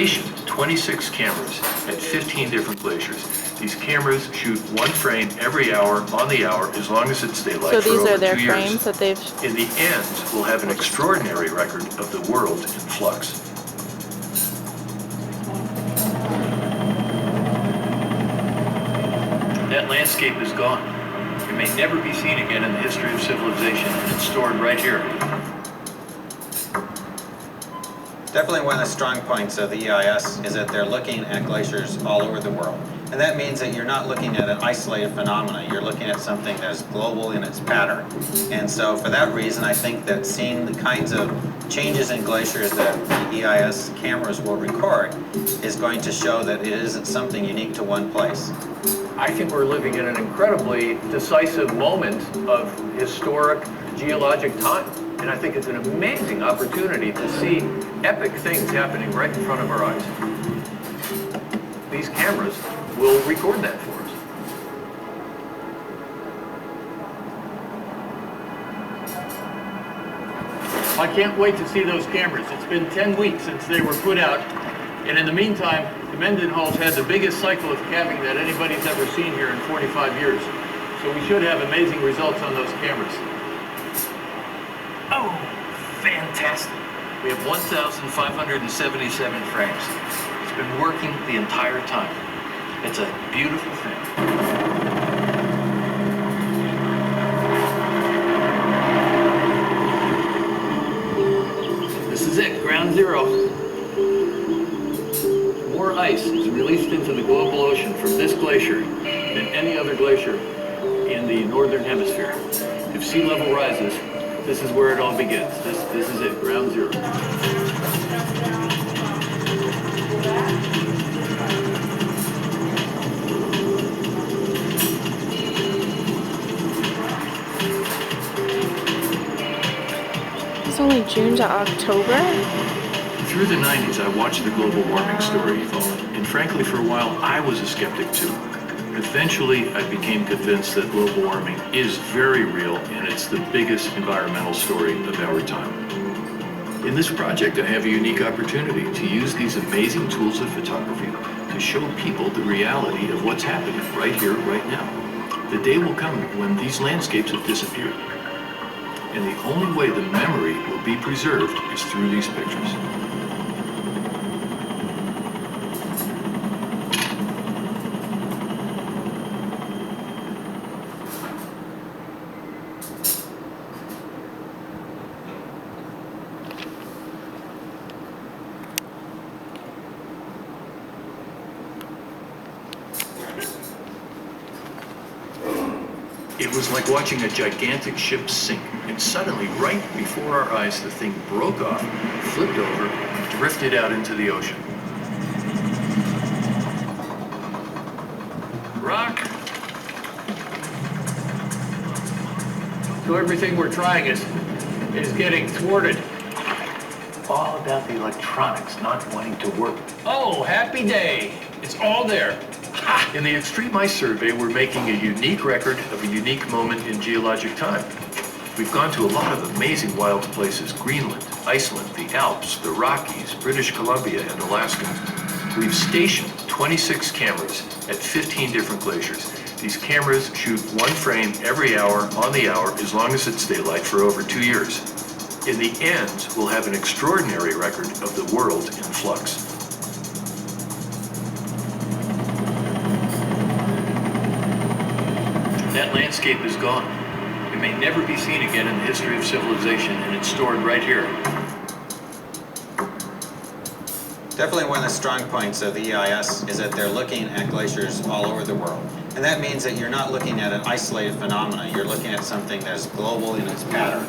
26 cameras at 15 different glaciers. These cameras shoot one frame every hour on the hour as long as it's daylight So for these over are their 2 years. frames that they've... In the end, we'll have an extraordinary record of the world in flux. That landscape is gone. It may never be seen again in the history of civilization, and it's stored right here. Definitely one of the strong points of the EIS is that they're looking at glaciers all over the world. And that means that you're not looking at an isolated phenomena, you're looking at something that's global in its pattern. And so for that reason, I think that seeing the kinds of changes in glaciers that the EIS cameras will record is going to show that it isn't something unique to one place. I think we're living in an incredibly decisive moment of historic geologic time. And I think it's an amazing opportunity to see epic things happening right in front of our eyes. These cameras will record that for us. I can't wait to see those cameras. It's been 10 weeks since they were put out. And in the meantime, the Mendenhall's had the biggest cycle of calving that anybody's ever seen here in 45 years. So we should have amazing results on those cameras. Oh, fantastic. We have 1,577 frames. It's been working the entire time. It's a beautiful thing. This is it, ground zero. More ice is released into the global ocean from this glacier than any other glacier in the northern hemisphere. If sea level rises, this is where it all begins. This is it, ground zero. It's only June to October? Through the 90s, I watched the global warming story evolve. And frankly, for a while, I was a skeptic too. Eventually, I became convinced that global warming is very real, and it's the biggest environmental story of our time. In this project, I have a unique opportunity to use these amazing tools of photography to show people the reality of what's happening right here, right now. The day will come when these landscapes have disappeared. And the only way the memory will be preserved is through these pictures. It was like watching a gigantic ship sink, and suddenly, right before our eyes, the thing broke off, flipped over, and drifted out into the ocean. Rock! So everything we're trying is getting thwarted. All about the electronics not wanting to work. Oh, happy day! It's all there. In the Extreme Ice Survey, we're making a unique record of a unique moment in geologic time. We've gone to a lot of amazing wild places: Greenland, Iceland, the Alps, the Rockies, British Columbia, and Alaska. We've stationed 26 cameras at 15 different glaciers. These cameras shoot one frame every hour on the hour as long as it's daylight for over 2 years. In the end, we'll have an extraordinary record of the world in flux. That landscape is gone. It may never be seen again in the history of civilization, and it's stored right here. Definitely one of the strong points of the EIS is that they're looking at glaciers all over the world. And that means that you're not looking at an isolated phenomena, you're looking at something that's global in its pattern.